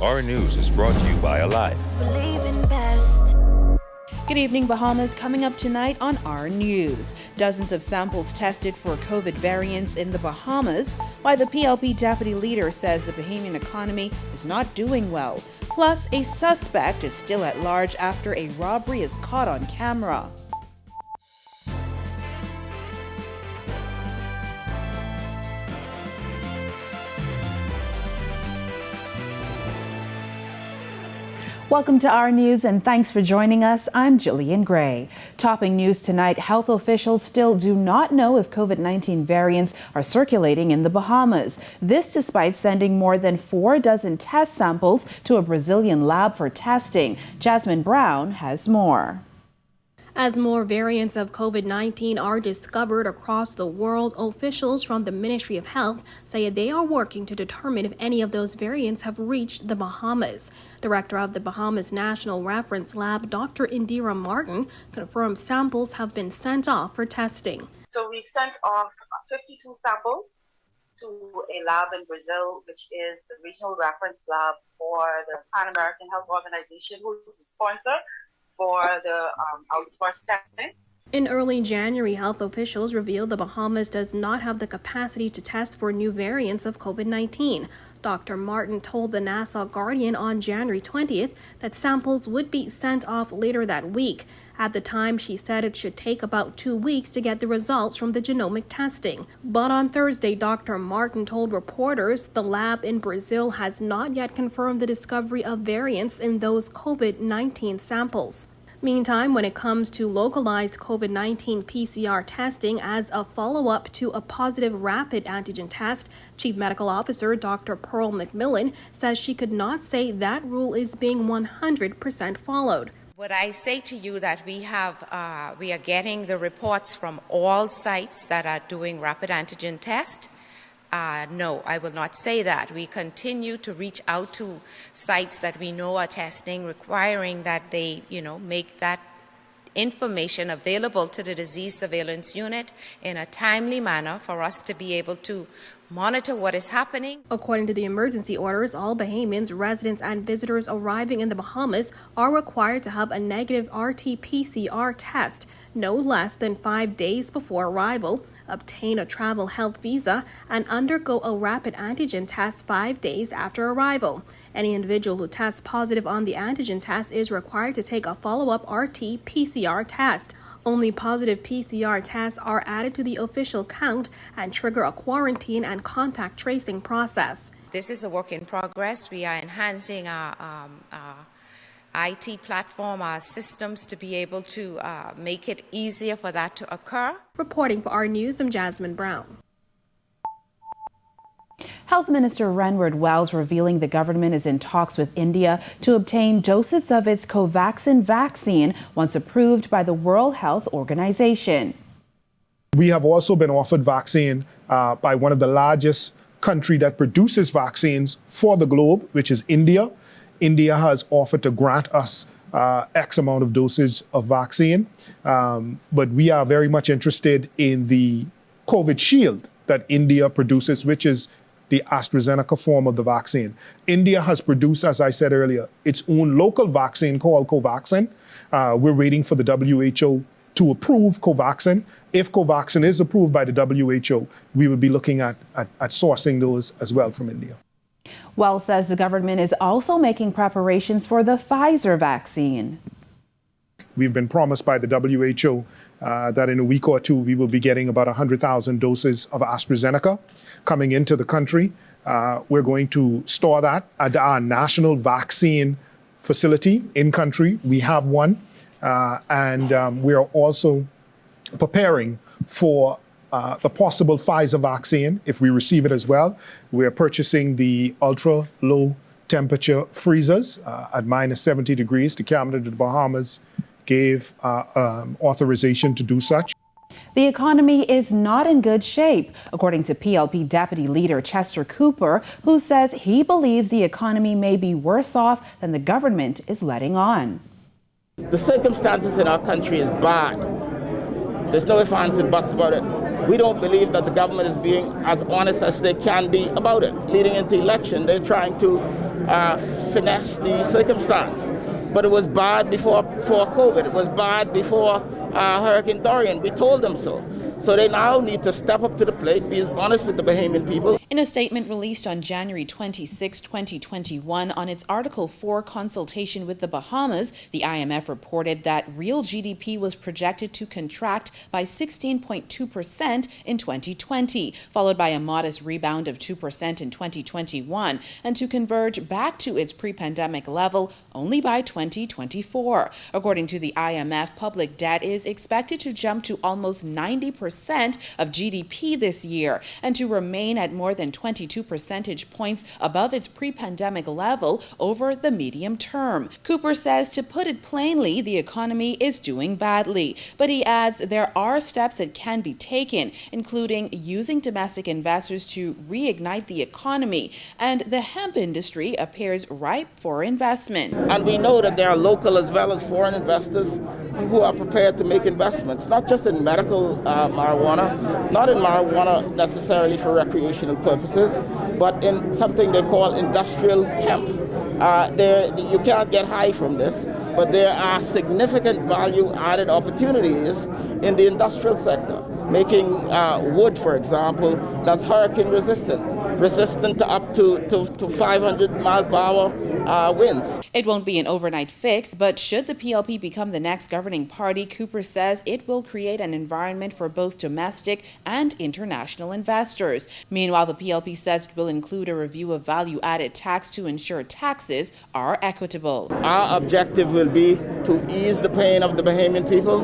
Our News is brought to you by Alive. Good evening, Bahamas. Coming up tonight on Our News. Dozens of samples tested for COVID variants in the Bahamas, why the PLP deputy leader says the Bahamian economy is not doing well. Plus, a suspect is still at large after a robbery is caught on camera. Welcome to Our News and thanks for joining us. I'm Jillian Gray. Topping news tonight, health officials still do not know if COVID-19 variants are circulating in the Bahamas. This despite sending more than 4 dozen test samples to a Brazilian lab for testing. Jasmine Brown has more. As more variants of COVID-19 are discovered across the world, officials from the Ministry of Health say they are working to determine if any of those variants have reached the Bahamas. Director of the Bahamas National Reference Lab, Dr. Indira Martin, confirmed samples have been sent off for testing. So we sent off 52 samples to a lab in Brazil, which is the regional reference lab for the Pan American Health Organization, who is the sponsor for the outsourced testing. In early January, health officials revealed the Bahamas does not have the capacity to test for new variants of COVID-19. Dr. Martin told the Nassau Guardian on January 20th that samples would be sent off later that week. At the time, she said it should take about 2 weeks to get the results from the genomic testing. But on Thursday, Dr. Martin told reporters the lab in Brazil has not yet confirmed the discovery of variants in those COVID-19 samples. Meantime, when it comes to localized COVID-19 PCR testing as a follow-up to a positive rapid antigen test, Chief Medical Officer Dr. Pearl McMillan says she could not say that rule is being 100% followed. Would I say to you that we are getting the reports from all sites that are doing rapid antigen test? No, I will not say that. We continue to reach out to sites that we know are testing, requiring that they, make that information available to the disease surveillance unit in a timely manner for us to be able to monitor what is happening. According to the emergency orders, all Bahamians, residents, and visitors arriving in the Bahamas are required to have a negative RT-PCR test no less than 5 days before arrival, obtain a travel health visa, and undergo a rapid antigen test 5 days after arrival. Any individual who tests positive on the antigen test is required to take a follow-up RT-PCR test. Only positive PCR tests are added to the official count and trigger a quarantine and contact tracing process. This is a work in progress. We are enhancing our IT platform, our systems to be able to make it easier for that to occur. Reporting for Our News, I'm Jasmine Brown. Health Minister Renward Wells revealing the government is in talks with India to obtain doses of its Covaxin vaccine once approved by the World Health Organization. We have also been offered vaccine by one of the largest country that produces vaccines for the globe, which is India. India has offered to grant us X amount of dosage of vaccine, but we are very much interested in the COVID shield that India produces, which is the AstraZeneca form of the vaccine. India has produced, as I said earlier, its own local vaccine called Covaxin. We're waiting for the WHO to approve Covaxin. If Covaxin is approved by the WHO, we will be looking at sourcing those as well from India. Wells says the government is also making preparations for the Pfizer vaccine. We've been promised by the WHO that in a week or two, we will be getting about 100,000 doses of AstraZeneca coming into the country. We're going to store that at our national vaccine facility in country. We have one, and we are also preparing for the possible Pfizer vaccine if we receive it as well. We're purchasing the ultra low temperature freezers at minus 70 degrees. The Cabinet of the Bahamas gave authorization to do such. The economy is not in good shape, according to PLP Deputy Leader Chester Cooper, who says he believes the economy may be worse off than the government is letting on. The circumstances in our country is bad. There's no ifs, ands, and buts about it. We don't believe that the government is being as honest as they can be about it. Leading into election, they're trying to finesse the circumstance. But it was bad before COVID. It was bad before Hurricane Dorian. We told them so. So they now need to step up to the plate, be honest with the Bahamian people. In a statement released on January 26, 2021, on its Article 4 consultation with the Bahamas, the IMF reported that real GDP was projected to contract by 16.2% in 2020, followed by a modest rebound of 2% in 2021, and to converge back to its pre-pandemic level only by 2024. According to the IMF, public debt is expected to jump to almost 90% of GDP this year and to remain at more than 22 percentage points above its pre-pandemic level over the medium term. Cooper says, to put it plainly, the economy is doing badly. But he adds there are steps that can be taken, including using domestic investors to reignite the economy, and the hemp industry appears ripe for investment. And we know that there are local as well as foreign investors who are prepared to make investments, not just in medical marijuana, not in marijuana necessarily for recreational purposes, but in something they call industrial hemp. You can't get high from this, but there are significant value-added opportunities in the industrial sector, making wood, for example, that's hurricane resistant to up to 500-mile-per-hour winds. It won't be an overnight fix, but should the PLP become the next governing party, Cooper says it will create an environment for both domestic and international investors. Meanwhile, the PLP says it will include a review of value-added tax to ensure taxes are equitable. Our objective will be to ease the pain of the Bahamian people,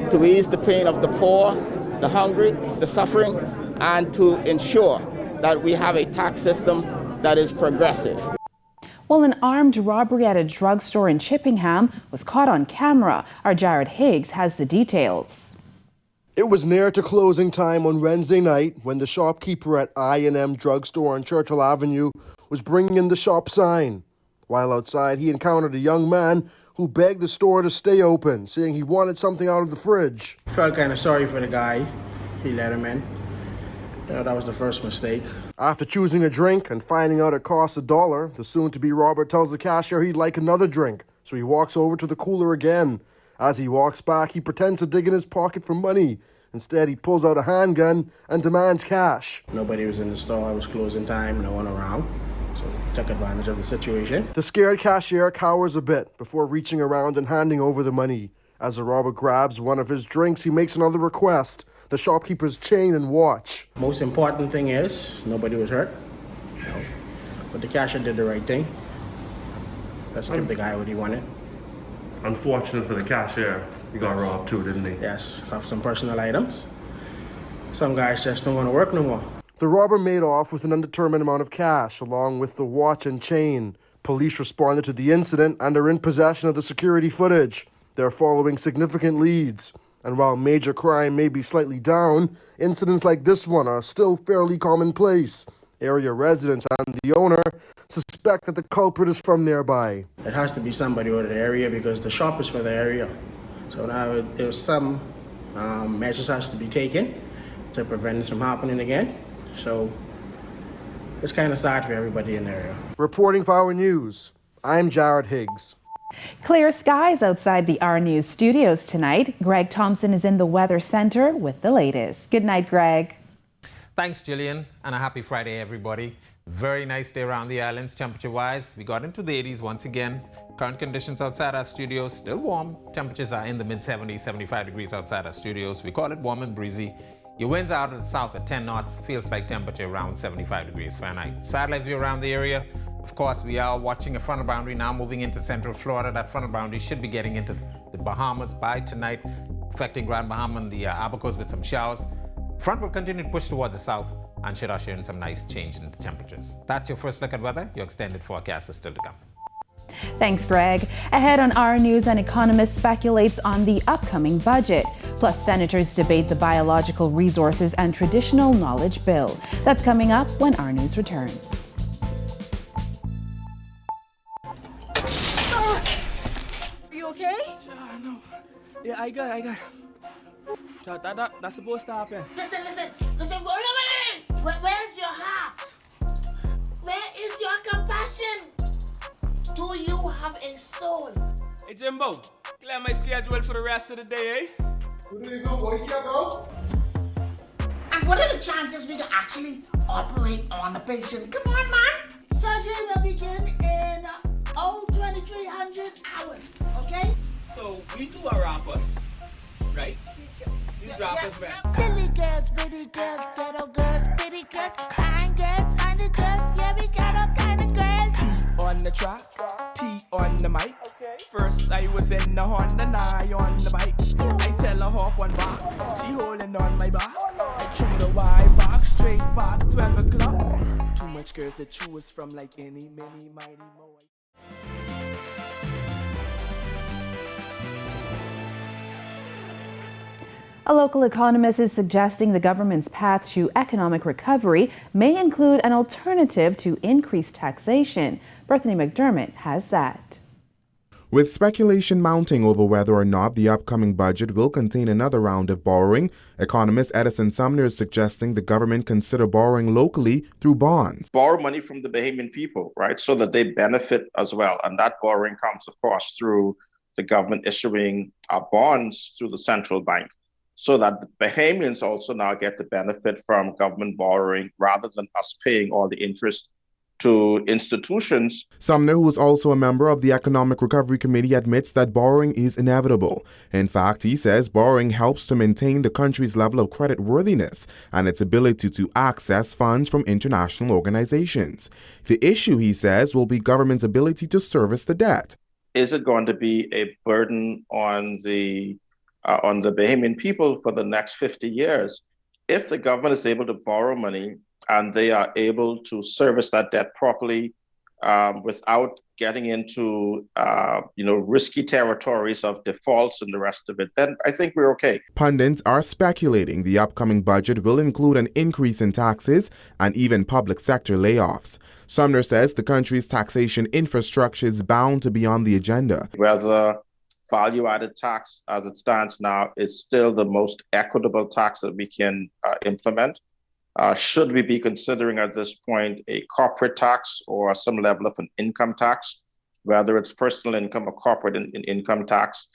to ease the pain of the poor, the hungry, the suffering, and to ensure that we have a tax system that is progressive. Well, an armed robbery at a drugstore in Chippingham was caught on camera. Our Jared Higgs has the details. It was near to closing time on Wednesday night when the shopkeeper at I&M Drugstore on Churchill Avenue was bringing in the shop sign. While outside, he encountered a young man who begged the store to stay open, saying he wanted something out of the fridge. Felt kind of sorry for the guy. He let him in. That was the first mistake. After choosing a drink and finding out it cost $1, the soon-to-be robber tells the cashier he'd like another drink, so he walks over to the cooler again. As he walks back, he pretends to dig in his pocket for money. Instead, he pulls out a handgun and demands cash. Nobody was in the store. It was closing time. No one around. So he took advantage of the situation. The scared cashier cowers a bit before reaching around and handing over the money. As the robber grabs one of his drinks, he makes another request: the shopkeeper's chain and watch. Most important thing is nobody was hurt. But the cashier did the right thing. Let's give the guy what he wanted. Unfortunate for the cashier. He got robbed too, didn't he? Yes, have some personal items. Some guys just don't want to work no more. The robber made off with an undetermined amount of cash, along with the watch and chain. Police responded to the incident and are in possession of the security footage. They're following significant leads. And while major crime may be slightly down, incidents like this one are still fairly commonplace. Area residents and the owner suspect that the culprit is from nearby. It has to be somebody out of the area because the shop is for the area. So now there's some measures has to be taken to prevent this from happening again. So it's kind of sad for everybody in the area. Reporting for Our News, I'm Jared Higgs. Clear skies outside the Our News studios tonight. Greg Thompson is in the Weather Center with the latest. Good night, Greg. Thanks, Jillian, and a happy Friday, everybody. Very nice day around the islands, temperature-wise. We got into the 80s once again. Current conditions outside our studios, still warm. Temperatures are in the mid-70s, 75 degrees outside our studios. We call it warm and breezy. Your winds out of the south at 10 knots, feels like temperature around 75 degrees Fahrenheit. Satellite view around the area. Of course, we are watching a frontal boundary now moving into central Florida. That frontal boundary should be getting into the Bahamas by tonight, affecting Grand Bahama and the Abacos with some showers. Front will continue to push towards the south and should usher in some nice change in the temperatures. That's your first look at weather. Your extended forecast is still to come. Thanks, Greg. Ahead on Our News, an economist speculates on the upcoming budget. Plus, senators debate the Biological Resources and Traditional Knowledge Bill. That's coming up when Our News returns. Are you okay? No. Yeah, I got. That's supposed to happen. Listen. Where's your heart? Where is your compassion? soul. Hey, Jimbo, clear my schedule for the rest of the day, eh? Where do you go, boy? Here, bro. And what are the chances we can actually operate on the patient? Come on, man. Surgery will begin in 2300 hours, okay? So, we two are rappers, right? These rappers, man. Silly girls, pretty girls, ghetto girls, pretty girls, kind girls, funny girls, yeah, we got all kind of girls. T on the track, T on the mic. First I was in the Honda, now on the bike. I tell her hop on back, she holding on my back. I threw the wide back, straight back, 12 o'clock. Too much girls to choose from like any, many, mighty, mo. A local economist is suggesting the government's path to economic recovery may include an alternative to increased taxation. Bethany McDermott has that. With speculation mounting over whether or not the upcoming budget will contain another round of borrowing, economist Edison Sumner is suggesting the government consider borrowing locally through bonds. Borrow money from the Bahamian people, right, so that they benefit as well. And that borrowing comes, of course, through the government issuing bonds through the central bank, so that the Bahamians also now get the benefit from government borrowing rather than us paying all the interest to institutions. Sumner, who is also a member of the Economic Recovery Committee, admits that borrowing is inevitable. In fact, he says borrowing helps to maintain the country's level of credit worthiness and its ability to access funds from international organizations. The issue, he says, will be government's ability to service the debt. Is it going to be a burden on the Bahamian people for the next 50 years? If the government is able to borrow money and they are able to service that debt properly without getting into risky territories of defaults and the rest of it, then I think we're okay. Pundits are speculating the upcoming budget will include an increase in taxes and even public sector layoffs. Sumner says the country's taxation infrastructure is bound to be on the agenda. Whether value-added tax, as it stands now, is still the most equitable tax that we can implement. Should we be considering at this point a corporate tax or some level of an income tax, whether it's personal income or corporate income tax,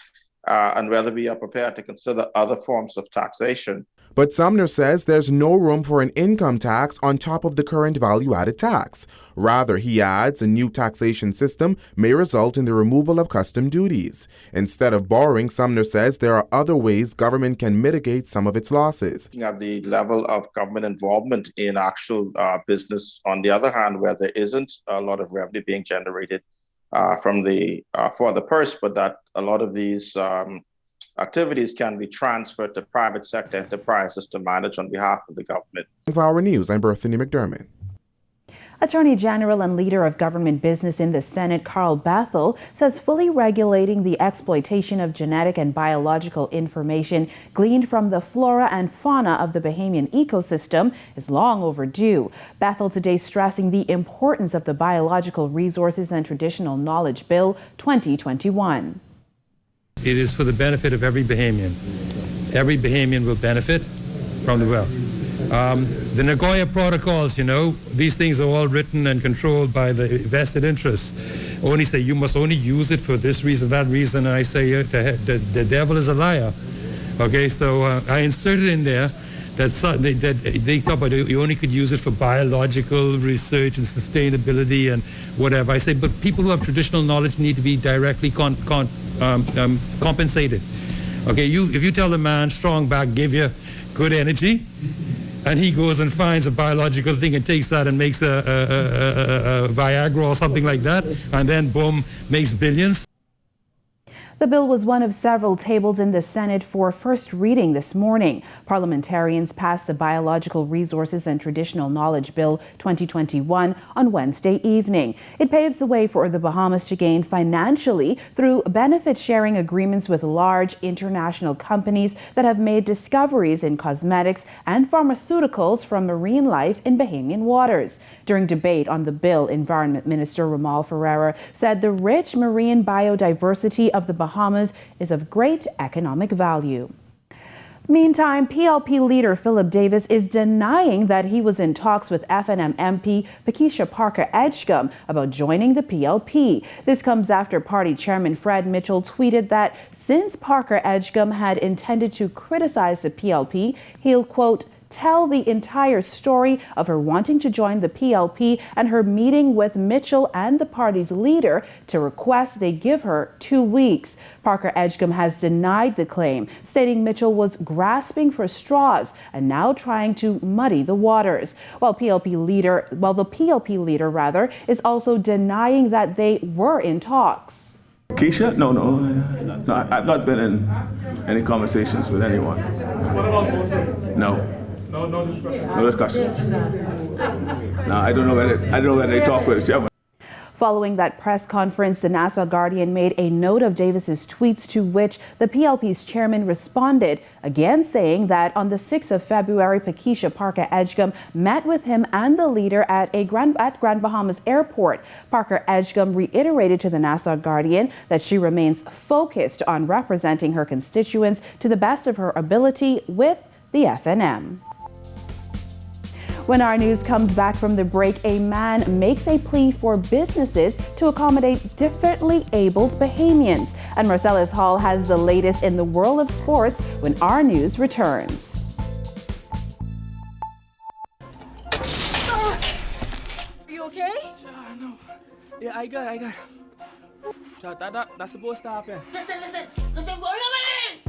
and whether we are prepared to consider other forms of taxation? But Sumner says there's no room for an income tax on top of the current value-added tax. Rather, he adds, a new taxation system may result in the removal of custom duties. Instead of borrowing, Sumner says there are other ways government can mitigate some of its losses. Looking at the level of government involvement in actual business, on the other hand, where there isn't a lot of revenue being generated for the purse, but that a lot of these activities can be transferred to private sector enterprises to manage on behalf of the government. For our news, I'm Bethany McDermott. Attorney General and leader of government business in the Senate, Carl Bethel, says fully regulating the exploitation of genetic and biological information gleaned from the flora and fauna of the Bahamian ecosystem is long overdue. Bethel today stressing the importance of the Biological Resources and Traditional Knowledge Bill 2021. It is for the benefit of every Bahamian. Every Bahamian will benefit from the well. The Nagoya Protocols, these things are all written and controlled by the vested interests. Only say you must only use it for this reason, that reason. And I say the devil is a liar. Okay, so I inserted in there that they talk about you only could use it for biological research and sustainability and whatever. I say, but people who have traditional knowledge need to be directly compensated. Okay, if you tell a man strong back give you good energy, and he goes and finds a biological thing and takes that and makes a Viagra or something like that, and then boom, makes billions. The bill was one of several tabled in the Senate for first reading this morning. Parliamentarians passed the Biological Resources and Traditional Knowledge Bill 2021 on Wednesday evening. It paves the way for the Bahamas to gain financially through benefit-sharing agreements with large international companies that have made discoveries in cosmetics and pharmaceuticals from marine life in Bahamian waters. During debate on the bill, Environment Minister Ramal Ferreira said the rich marine biodiversity of the Bahamas is of great economic value. Meantime, PLP leader Philip Davis is denying that he was in talks with FNM MP Pakeisha Parker Edgecombe about joining the PLP. This comes after party chairman Fred Mitchell tweeted that since Parker Edgecombe had intended to criticize the PLP, he'll, quote, tell the entire story of her wanting to join the PLP and her meeting with Mitchell and the party's leader to request they give her 2 weeks. Parker Edgecombe has denied the claim, stating Mitchell was grasping for straws and now trying to muddy the waters. While the PLP leader is also denying that they were in talks. Keisha? No, I've not been in any conversations with anyone. No. No discussions. No, I don't know whether they talk with each other. Following that press conference, the Nassau Guardian made a note of Davis's tweets, to which the PLP's chairman responded, again saying that on the 6th of February, Pakeisha Parker Edgecombe met with him and the leader at Grand Bahamas Airport. Parker Edgecombe reiterated to the Nassau Guardian that she remains focused on representing her constituents to the best of her ability with the FNM. When our news comes back from the break, a man makes a plea for businesses to accommodate differently abled Bahamians. And Marcellus Hall has the latest in the world of sports when our news returns. Are you okay? No. Yeah, I got. That's supposed to happen. Listen. Wait.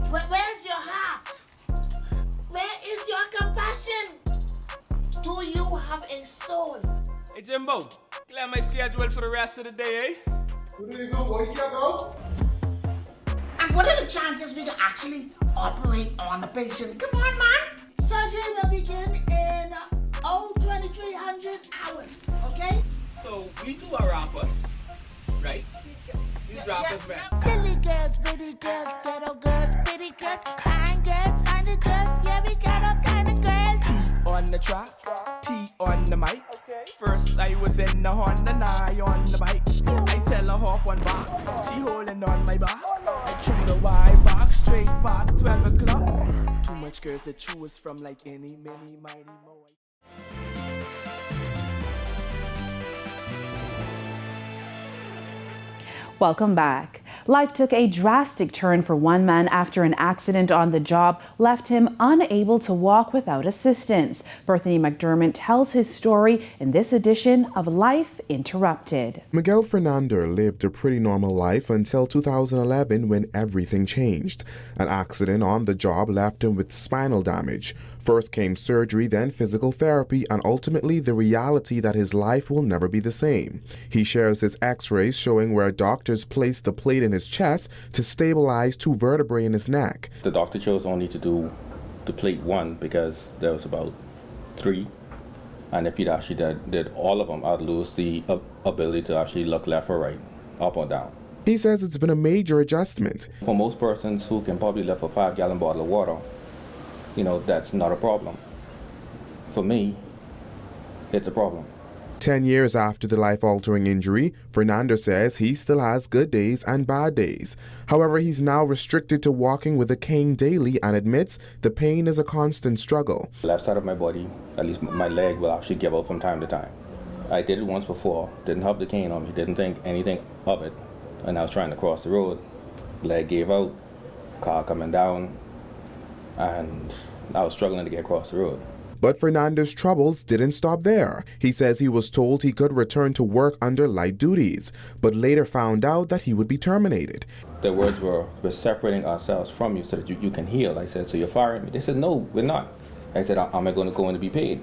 Where's your heart? Where is your compassion? Do you have a soul? Hey, Jimbo, clear my schedule for the rest of the day, eh? Where do you go, boy? Here, bro. And what are the chances we can actually operate on the patient? Come on, man. Surgery will begin in 2300 hours, okay? So, we two are rappers, right? These rappers, man. Silly girls, pretty girls, ghetto girls, pretty girls, kind girls, funny girls, yeah, we got all kind of girls. On the track, T on the mic. First I was in the Honda, now on the bike. I tell her hop one back, she holding on my back. I chew the wide back, straight back, 12 o'clock. Too much girls to choose from, like any, many, mighty, mo. Welcome back. Life took a drastic turn for one man after an accident on the job left him unable to walk without assistance. Berthany McDermott tells his story in this edition of Life Interrupted. Miguel Fernando lived a pretty normal life until 2011 when everything changed. An accident on the job left him with spinal damage. First came surgery, then physical therapy, and ultimately the reality that his life will never be the same. He shares his x-rays showing where doctors placed the plate in his chest to stabilize 2 vertebrae in his neck. The doctor chose only to do the plate 1 because there was about 3. And if he'd actually did all of them, I'd lose the ability to actually look left or right, up or down. He says it's been a major adjustment. For most persons who can probably lift a 5-gallon bottle of water, that's not a problem. For me, it's a problem. 10 years after the life-altering injury, Fernando says he still has good days and bad days. However, he's now restricted to walking with a cane daily and admits the pain is a constant struggle. The left side of my body, at least my leg, will actually give out from time to time. I did it once before, didn't have the cane on me, didn't think anything of it, and I was trying to cross the road. Leg gave out, car coming down, and I was struggling to get across the road. But Fernando's troubles didn't stop there. He says he was told he could return to work under light duties, but later found out that he would be terminated. The words were, "We're separating ourselves from you so that you can heal." I said, "So you're firing me?" They said, "No, we're not." I said, "Am I going to go in to be paid?"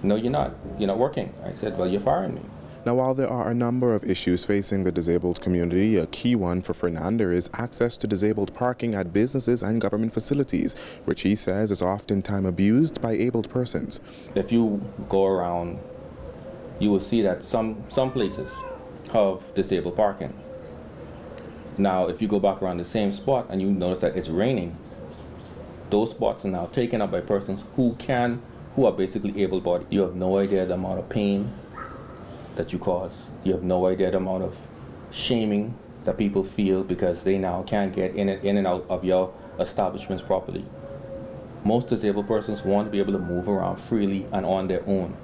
"No, you're not. You're not working." I said, "Well, you're firing me." Now, while there are a number of issues facing the disabled community, a key one for Fernando is access to disabled parking at businesses and government facilities, which he says is oftentimes abused by abled persons. If you go around, you will see that some places have disabled parking. Now, if you go back around the same spot and you notice that it's raining, those spots are now taken up by persons who are basically able-bodied. You have no idea the amount of pain that you cause. You have no idea the amount of shaming that people feel because they now can't get in and out of your establishments properly. Most disabled persons want to be able to move around freely and on their own.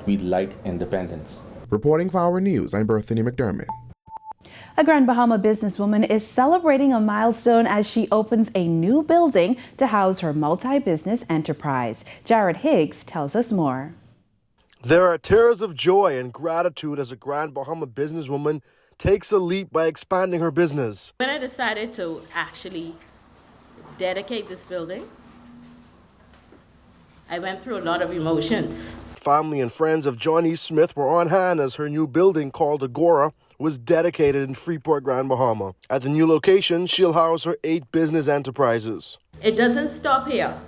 We like independence. Reporting for Our News, I'm Berthany McDermott. A Grand Bahama businesswoman is celebrating a milestone as she opens a new building to house her multi-business enterprise. Jared Higgs tells us more. There are tears of joy and gratitude as a Grand Bahama businesswoman takes a leap by expanding her business. When I decided to actually dedicate this building, I went through a lot of emotions. Family and friends of Johnny Smith were on hand as her new building, called Agora, was dedicated in Freeport, Grand Bahama. At the new location, she'll house her 8 business enterprises. It doesn't stop here.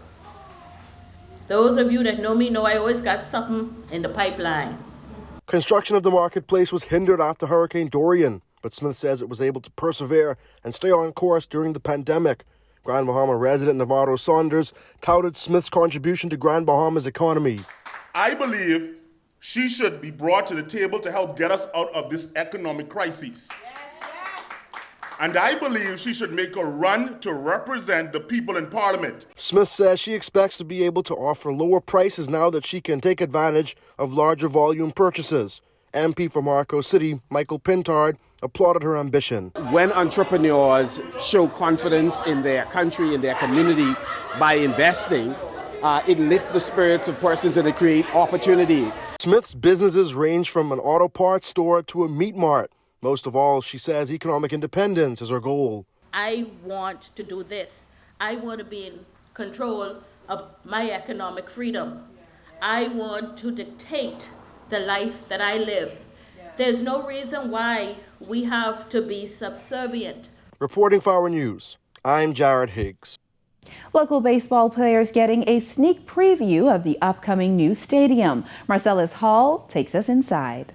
Those of you that know me know I always got something in the pipeline. Construction of the marketplace was hindered after Hurricane Dorian, but Smith says it was able to persevere and stay on course during the pandemic. Grand Bahama resident Navarro Saunders touted Smith's contribution to Grand Bahama's economy. I believe she should be brought to the table to help get us out of this economic crisis. And I believe she should make a run to represent the people in Parliament. Smith says she expects to be able to offer lower prices now that she can take advantage of larger volume purchases. MP for Marco City, Michael Pintard, applauded her ambition. When entrepreneurs show confidence in their country, in their community, by investing, it lifts the spirits of persons and it creates opportunities. Smith's businesses range from an auto parts store to a meat mart. Most of all, she says economic independence is her goal. I want to do this. I want to be in control of my economic freedom. I want to dictate the life that I live. There's no reason why we have to be subservient. Reporting for Our News, I'm Jared Higgs. Local baseball players getting a sneak preview of the upcoming new stadium. Marcellus Hall takes us inside.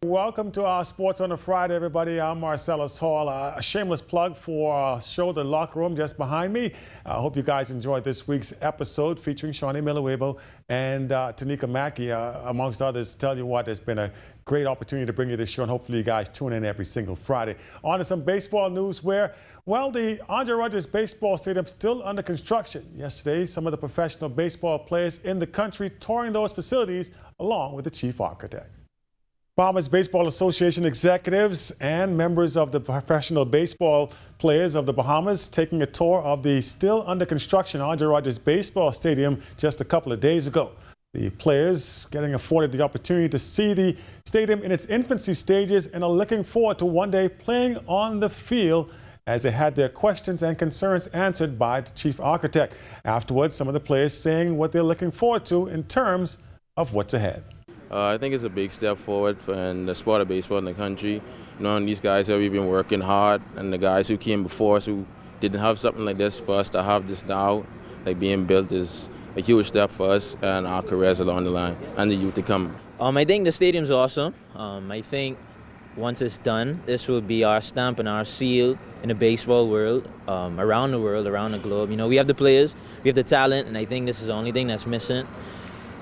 Welcome to our Sports on a Friday, everybody. I'm Marcellus Hall. A shameless plug for a show, The Locker Room, just behind me. I hope you guys enjoyed this week's episode featuring Shawnee Miller-Webo and Tanika Mackey, amongst others. Tell you what, it's been a great opportunity to bring you this show, and hopefully you guys tune in every single Friday. On to some baseball news where, well, the Andre Rogers Baseball Stadium still under construction. Yesterday, some of the professional baseball players in the country touring those facilities along with the chief architect. Bahamas Baseball Association executives and members of the professional baseball players of the Bahamas taking a tour of the still under construction Andre Rogers Baseball Stadium just a couple of days ago. The players getting afforded the opportunity to see the stadium in its infancy stages and are looking forward to one day playing on the field as they had their questions and concerns answered by the chief architect. Afterwards, some of the players saying what they're looking forward to in terms of what's ahead. I think it's a big step forward in the sport of baseball in the country. Knowing these guys have been working hard, and the guys who came before us who didn't have something like this, for us to have this now, like being built, is a huge step for us and our careers along the line and the youth to come. I think the stadium's awesome. I think once it's done, this will be our stamp and our seal in the baseball world, around the world, around the globe. You know, we have the players, we have the talent, and I think this is the only thing that's missing.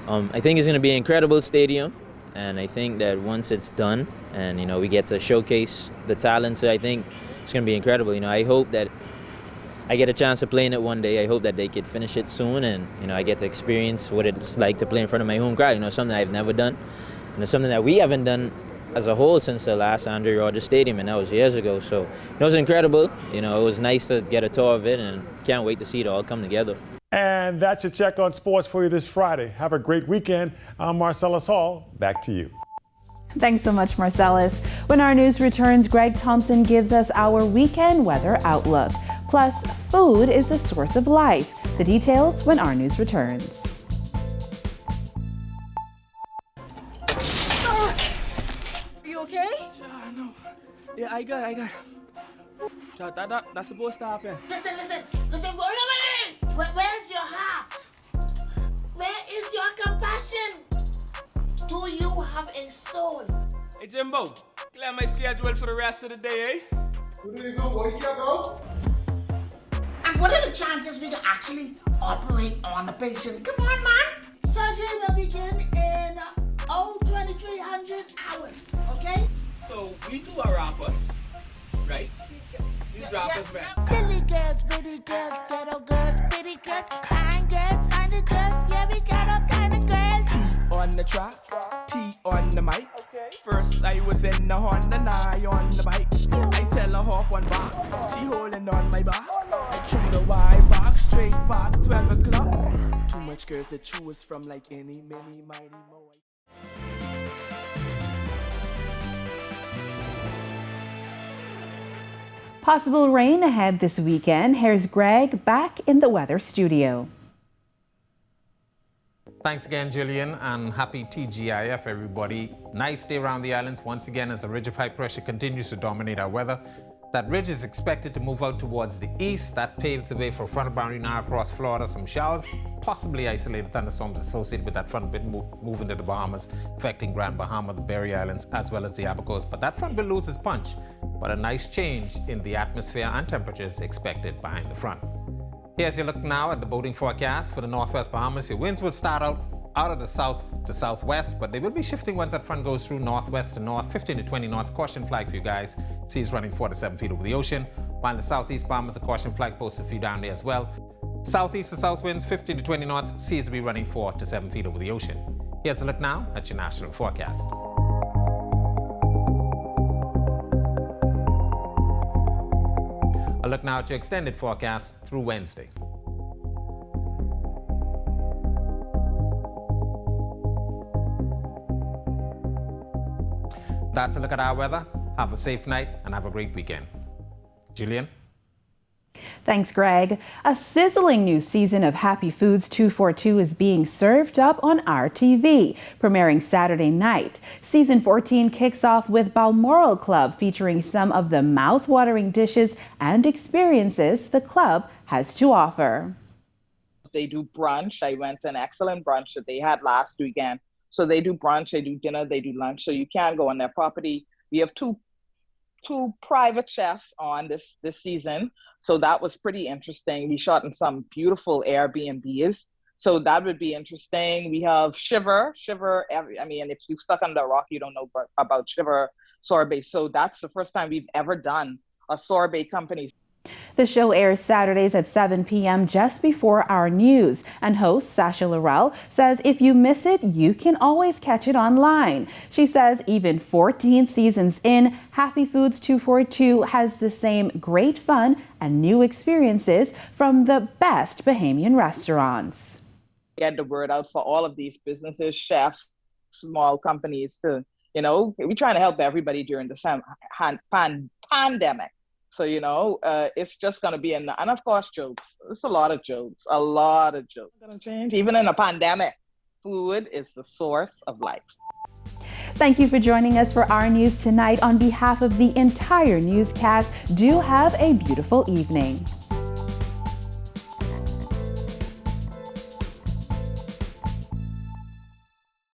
I think it's going to be an incredible stadium, and I think that once it's done and, you know, we get to showcase the talents, I think it's going to be incredible. You know, I hope that I get a chance to play in it one day. I hope that they could finish it soon and, you know, I get to experience what it's like to play in front of my home crowd. You know, something I've never done, and it's something that we haven't done as a whole since the last Andre Rogers Stadium, and that was years ago. So it was incredible. You know, it was nice to get a tour of it, and can't wait to see it all come together. And that's your check on sports for you this Friday. Have a great weekend. I'm Marcellus Hall. Back to you. Thanks so much, Marcellus. When our news returns, Greg Thompson gives us our weekend weather outlook. Plus, food is a source of life. The details when our news returns. Are you okay? No. Yeah, I got. That's supposed to happen. Listen. Where's your heart? Where is your compassion? Do you have a soul? Hey, Jimbo, clear my schedule for the rest of the day, eh? Where do you go, boy? Bro? And what are the chances we can actually operate on the patient? Come on, man. Surgery will begin in 2300 hours, okay? So, we two are rappers, right? These rappers, man. Silly girls, pretty girls, ghetto girls, pretty girls, kind girls. the track, T on the mic. First I was in the Honda, now on the bike. I tell her hop on back, she holding on my back. I chew the wide back, straight back, 12 o'clock. Too much girls to choose from, like any, many, mighty, mo. Possible rain ahead this weekend. Here's Greg back in the weather studio. Thanks again, Jillian, and happy TGIF, everybody. Nice day around the islands once again as a ridge of high pressure continues to dominate our weather. That ridge is expected to move out towards the east. That paves the way for front boundary now across Florida. Some showers, possibly isolated thunderstorms associated with that front bit moving to the Bahamas, affecting Grand Bahama, the Berry Islands, as well as the Abacos. But that front will lose its punch. But a nice change in the atmosphere and temperatures expected behind the front. Here's your look now at the boating forecast for the Northwest Bahamas. Your winds will start out of the south to southwest, but they will be shifting once that front goes through northwest to north, 15 to 20 knots. Caution flag for you guys. Seas running 4 to 7 feet over the ocean. While in the southeast Bahamas, a caution flag posted for you down there as well. Southeast to south winds, 15 to 20 knots. Seas will be running 4 to 7 feet over the ocean. Here's a look now at your national forecast. A look now at your extended forecast through Wednesday. That's a look at our weather. Have a safe night and have a great weekend. Julian? Thanks, Greg. A sizzling new season of Happy Foods 242 is being served up on RTV, premiering Saturday night. Season 14 kicks off with Balmoral Club, featuring some of the mouth-watering dishes and experiences the club has to offer. They do brunch. I went to an excellent brunch that they had last weekend. So they do brunch, they do dinner, they do lunch. So you can go on their property. We have two private chefs on this season. So that was pretty interesting. We shot in some beautiful Airbnbs. So that would be interesting. We have Shiver. If you've stuck under a rock, you don't know about Shiver sorbet. So that's the first time we've ever done a sorbet company. The show airs Saturdays at 7 p.m. just before our news. And host Sasha Laurel says if you miss it, you can always catch it online. She says even 14 seasons in, Happy Foods 242 has the same great fun and new experiences from the best Bahamian restaurants. Get the word out for all of these businesses, chefs, small companies to, we're trying to help everybody during the pandemic. So, it's just going to be, and of course, jokes. It's a lot of jokes. Going to change. Even in a pandemic, food is the source of life. Thank you for joining us for our news tonight. On behalf of the entire newscast, do have a beautiful evening.